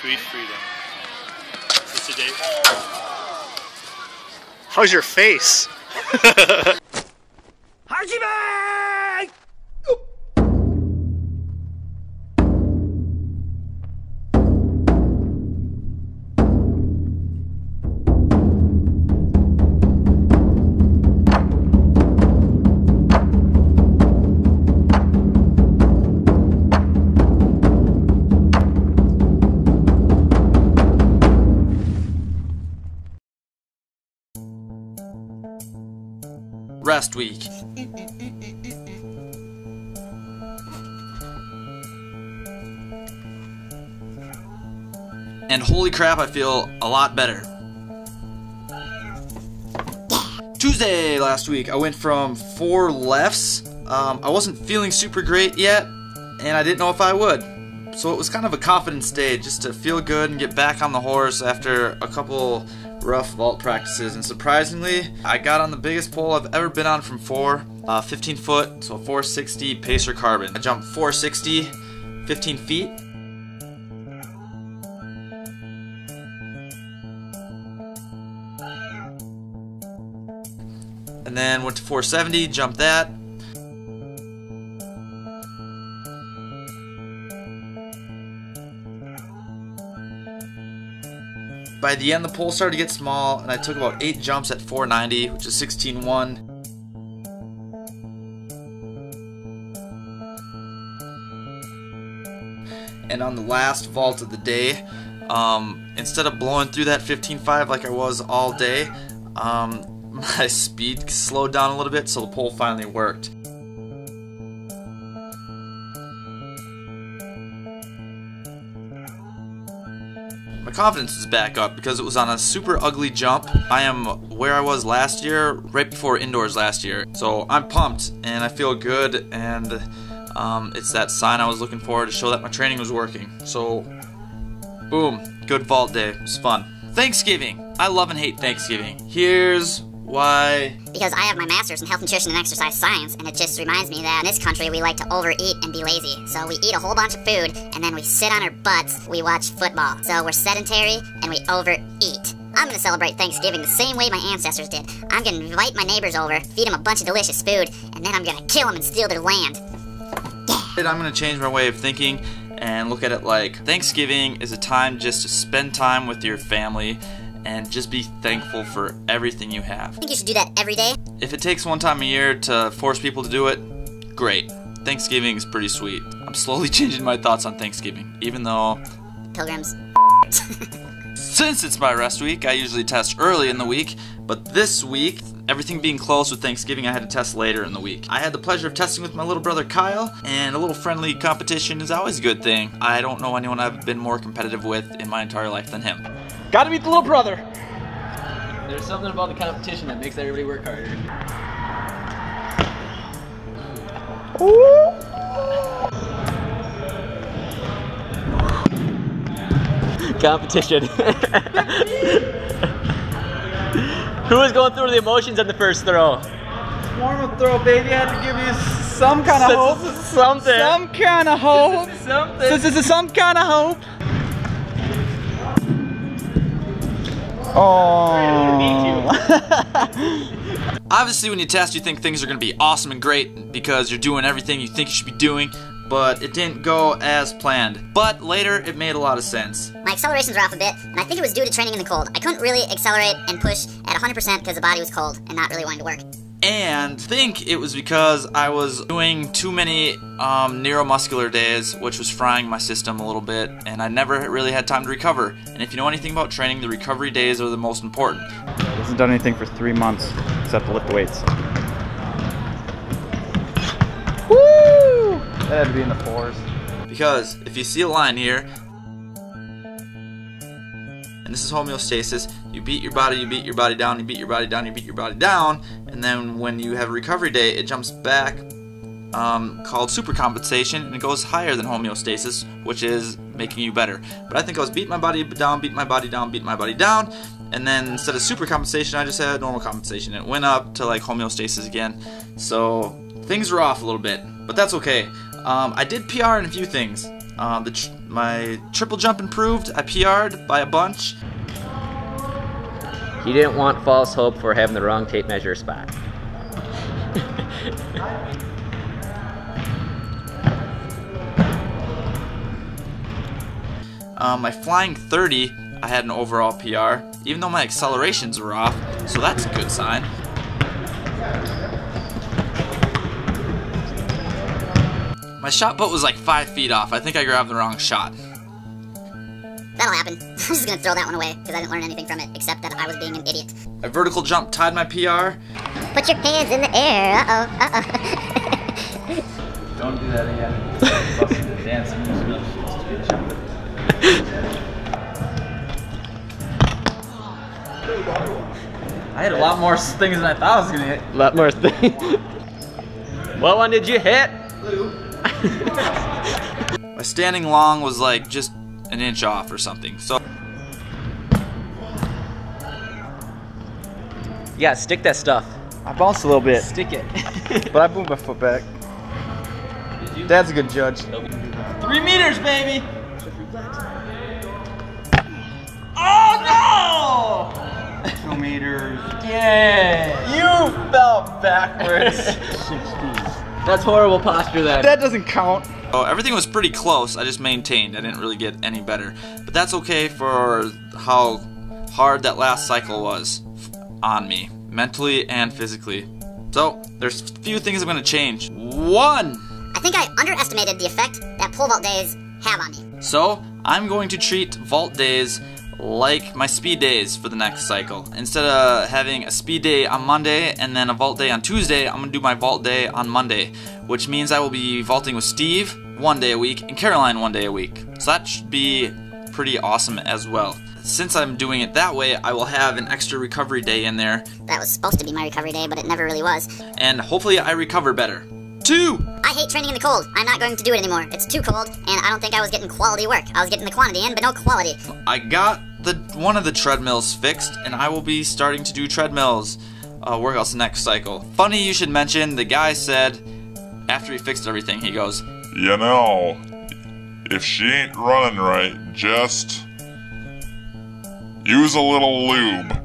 Grief freedom. So today. How's your face? Hajime! Rest week. And holy crap, I feel a lot better. Tuesday last week, I went from 4 lefts. I wasn't feeling super great yet, and I didn't know if I would. So it was kind of a confidence stage, just to feel good and get back on the horse after a couple rough vault practices. And surprisingly, I got on the biggest pole I've ever been on from 4, 15 foot, so 460 pacer carbon. I jumped 460, 15 feet. And then went to 470, jumped that. By the end, the pole started to get small, and I took about 8 jumps at 490, which is 16.1. And on the last vault of the day, instead of blowing through that 15.5 like I was all day, my speed slowed down a little bit, so the pole finally worked. My confidence is back up because it was on a super ugly jump. I am where I was last year, right before indoors last year. So I'm pumped and I feel good, and it's that sign I was looking for to show that my training was working. So, boom, good vault day. It was fun. Thanksgiving. I love and hate Thanksgiving. Here's why. Because I have my master's in health, nutrition, and exercise science, and it just reminds me that in this country we like to overeat and be lazy. So we eat a whole bunch of food, and then we sit on our butts, we watch football. So we're sedentary, and we overeat. I'm gonna celebrate Thanksgiving the same way my ancestors did. I'm gonna invite my neighbors over, feed them a bunch of delicious food, and then I'm gonna kill them and steal their land. Yeah. I'm gonna change my way of thinking and look at it like Thanksgiving is a time just to spend time with your family and just be thankful for everything you have. I think you should do that every day. If it takes one time a year to force people to do it, great. Thanksgiving is pretty sweet. I'm slowly changing my thoughts on Thanksgiving, even though Pilgrims. since it's my rest week, I usually test early in the week, but this week, everything being closed with Thanksgiving, I had to test later in the week. I had the pleasure of testing with my little brother Kyle, and a little friendly competition is always a good thing. I don't know anyone I've been more competitive with in my entire life than him. Gotta beat the little brother. There's something about the competition that makes everybody work harder. Competition. Who was going through the emotions on the first throw? Normal throw, baby. I had to give you some kind of hope. Something. Some kind of hope. Something. This is some kind of hope. Oh. Obviously, when you test, you think things are going to be awesome and great because you're doing everything you think you should be doing, but it didn't go as planned. But later, it made a lot of sense. My accelerations were off a bit, and I think it was due to training in the cold. I couldn't really accelerate and push at 100% because the body was cold and not really wanting to work. And I think it was because I was doing too many neuromuscular days, which was frying my system a little bit, and I never really had time to recover. And if you know anything about training, the recovery days are the most important. He hasn't done anything for 3 months except to lift weights. Woo! That had to be in the 4s. Because if you see a line here, and this is homeostasis, you beat your body down, you beat your body down, you beat your body down, and then when you have a recovery day, it jumps back, called supercompensation, and it goes higher than homeostasis, which is making you better. But I think I was beating my body down, beating my body down, beating my body down, and then instead of supercompensation, I just had normal compensation. It went up to like homeostasis again, so things were off a little bit, but that's okay. I did PR in a few things. My triple jump improved. I PR'd by a bunch. He didn't want false hope for having the wrong tape measure spot. My flying 30, I had an overall PR, even though my accelerations were off, so that's a good sign. My shot put was like 5 feet off. I think I grabbed the wrong shot. That'll happen. I'm just gonna throw that one away because I didn't learn anything from it except that I was being an idiot. My vertical jump tied my PR. Put your hands in the air. Uh-oh. Don't do that again. Busting the dance moves. Good job. I had a lot more things than I thought I was gonna hit. A lot more things. What one did you hit? My standing long was like just an inch off or something. So You gotta stick that stuff. I bounced a little bit, Stick it. but I moved my foot back. Did you? Dad's a good judge. 3 meters, baby! Oh no! 2 meters. Yeah! You fell backwards. 16. That's horrible posture then. That doesn't count. Oh, everything was pretty close. I just maintained. I didn't really get any better. But that's okay for how hard that last cycle was on me, mentally and physically. So, there's a few things I'm going to change. 1! I think I underestimated the effect that pole vault days have on me. So, I'm going to treat vault days like my speed days for the next cycle. Instead of having a speed day on Monday and then a vault day on Tuesday, I'm going to do my vault day on Monday, which means I will be vaulting with Steve 1 day a week and Caroline 1 day a week. So that should be pretty awesome as well. Since I'm doing it that way, I will have an extra recovery day in there, That was supposed to be my recovery day, but it never really was. and hopefully I recover better. 2! I hate training in the cold. I'm not going to do it anymore. It's too cold, and I don't think I was getting quality work. I was getting the quantity in, but no quality. I got one of the treadmills fixed, and I will be starting to do treadmills workouts next cycle. Funny you should mention, the guy said, after he fixed everything, he goes, You know, if she ain't running right, just use a little lube.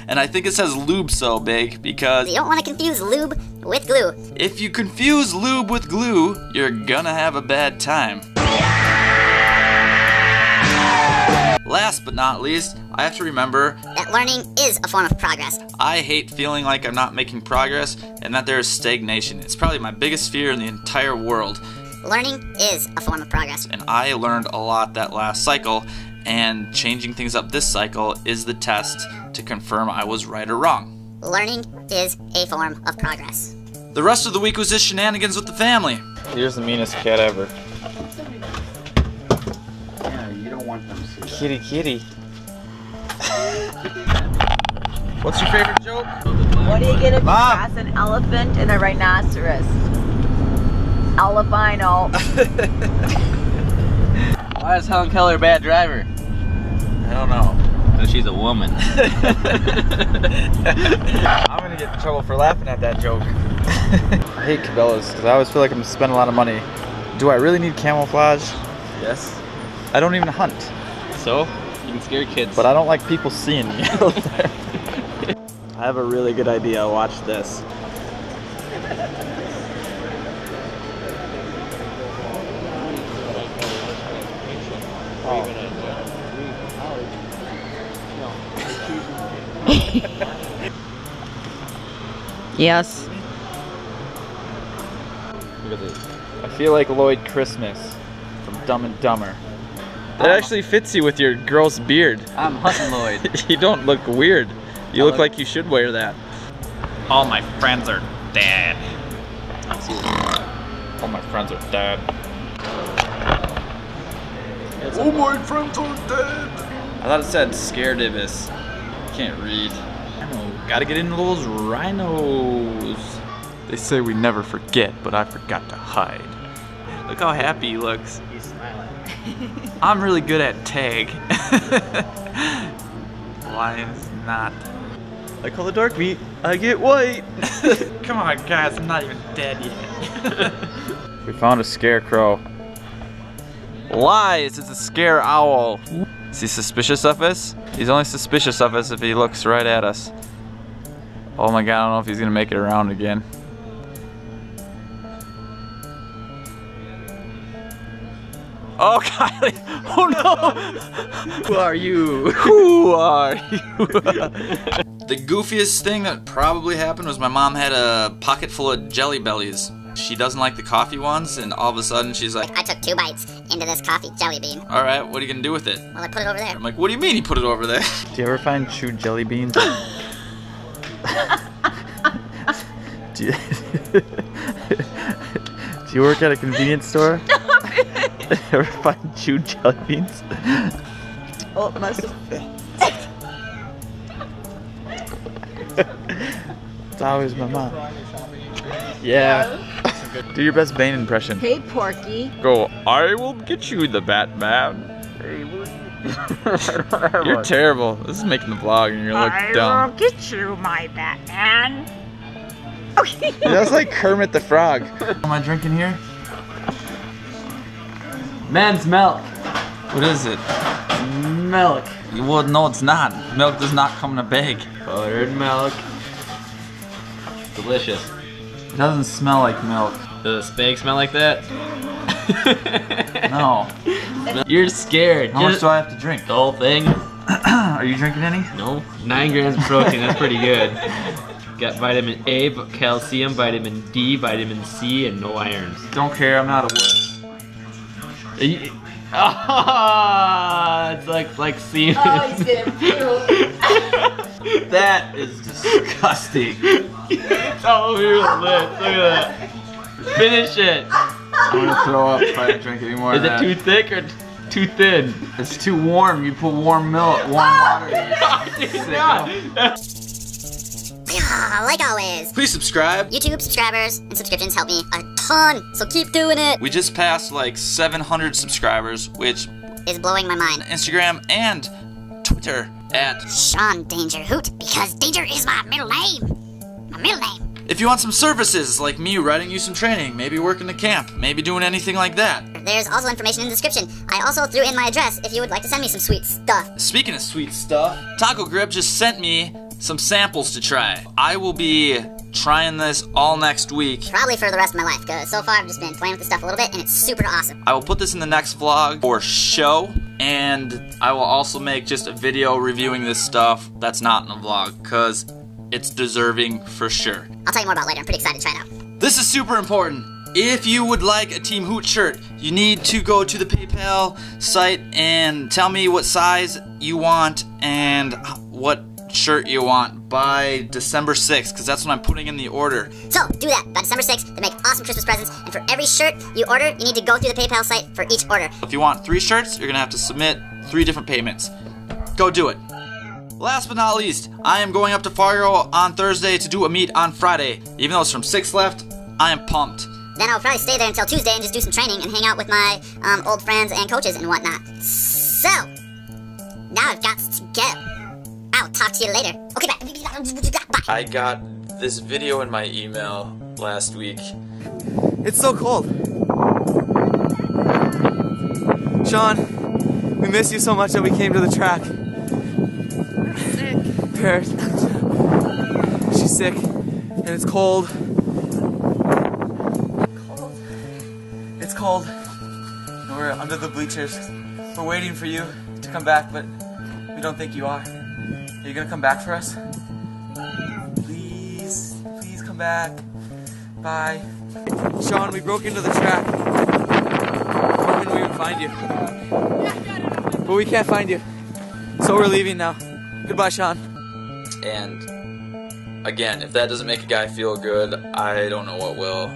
and I think it says lube so big because You don't want to confuse lube with glue. if you confuse lube with glue, you're gonna have a bad time. Last but not least, I have to remember That learning is a form of progress. I hate feeling like I'm not making progress and that there is stagnation. It's probably my biggest fear in the entire world. Learning is a form of progress. And I learned a lot that last cycle, and changing things up this cycle is the test to confirm I was right or wrong. Learning is a form of progress. The rest of the week was just shenanigans with the family. You're the meanest cat ever. Yeah, you don't want them to see that. Kitty, kitty. What's your favorite joke? What do you get if you Mom. pass an elephant and a rhinoceros? Albino. Why is Helen Keller a bad driver? I don't know. Because she's a woman. I'm gonna get in trouble for laughing at that joke. I hate Cabela's because I always feel like I'm gonna spend a lot of money. Do I really need camouflage? Yes. I don't even hunt, So, you can scare kids. but I don't like people seeing me out there. I have a really good idea. Watch this. Yes. Look at this. I feel like Lloyd Christmas from Dumb and Dumber. That actually fits you with your gross beard. I'm hunting Lloyd. You don't look weird. You look like you should wear that. All my friends are dead. All my friends are dead. Oh, my friends are dead. I thought it said Scaredibus. Can't read. Rhino. Gotta get into those rhinos. They say we never forget, but I forgot to hide. Look how happy he looks. He's smiling. I'm really good at tag. Why is not? I call the dark meat. I get white. Come on, guys. I'm not even dead yet. We found a scarecrow. Lies! It's a scare owl. Is he suspicious of us? He's only suspicious of us if he looks right at us. Oh my god, I don't know if he's gonna make it around again. Oh, Kylie! Oh no! Who are you? Who are you? The goofiest thing that probably happened was my mom had a pocket full of Jelly Bellies. She doesn't like the coffee ones, and all of a sudden she's like, I took 2 bites into this coffee jelly bean. alright, what are you gonna do with it? Well, I put it over there. I'm like, what do you mean you put it over there? Do you ever find chewed jelly beans? do, you, do you work at a convenience store? You ever find chewed jelly beans? Oh, it must have. It's always my mom. Yeah. Do your best Bane impression. Hey, Porky. Go, I will get you, the Batman. You're terrible. This is making the vlog and you look dumb. I will get you, my Batman. That's like Kermit the Frog. Am I drinking here? Man's milk. What is it? Milk. Well, no, it's not. Milk does not come in a bag. Powdered milk. Delicious. It doesn't smell like milk. Does the spag smell like that? No. You're scared. How much do I have to drink? The whole thing? Are you drinking any? No. 9 grams of protein. That's pretty good. Got vitamin A, calcium, vitamin D, vitamin C, and no irons. Don't care, I'm not a wuss. It's like semen. Oh, he's gonna puke. That is disgusting. It's all over your lips. Look at that. Finish it. I'm gonna throw up if I don't drink any more Is of it that. too thick or too thin? It's too warm. You put warm milk, warm water. Like always. Please subscribe. YouTube subscribers and subscriptions help me a ton, so keep doing it. We just passed like 700 subscribers, which Is blowing my mind. Instagram and Twitter at. Shawn Danger Hoot, because Danger is my middle name. My middle name. If you want some services like me writing you some training, maybe working a camp, maybe doing anything like that. There's also information in the description. I also threw in my address if you would like to send me some sweet stuff. Speaking of sweet stuff, Taco Grip just sent me some samples to try. I will be trying this all next week. Probably for the rest of my life, because so far I've just been playing with this stuff a little bit, and it's super awesome. I will put this in the next vlog for show, and I will also make just a video reviewing this stuff that's not in a vlog, because it's deserving for sure. I'll tell you more about it later. I'm pretty excited to try it out. This is super important. If you would like a Team Hoot shirt, you need to go to the PayPal site and tell me what size you want and what shirt you want by December 6th, because that's when I'm putting in the order. So, do that by December 6th to make awesome Christmas presents, and for every shirt you order, you need to go through the PayPal site for each order. If you want 3 shirts, you're gonna have to submit 3 different payments. Go do it. Last but not least, I am going up to Fargo on Thursday to do a meet on Friday. Even though it's from 6 left, I am pumped. Then I'll probably stay there until Tuesday and just do some training and hang out with my old friends and coaches and whatnot. So, now I've got to go. I'll talk to you later. Okay, bye. I got this video in my email last week. It's so cold. Shawn, we miss you so much that we came to the track. Parrot. She's sick, and it's cold. It's cold. And we're under the bleachers. We're waiting for you to come back, but we don't think you are. Are you gonna come back for us? Please, please come back. Bye. Shawn, we broke into the track. Hoping we would find you. But we can't find you. So we're leaving now. Goodbye, Shawn. And again, if that doesn't make a guy feel good, I don't know what will.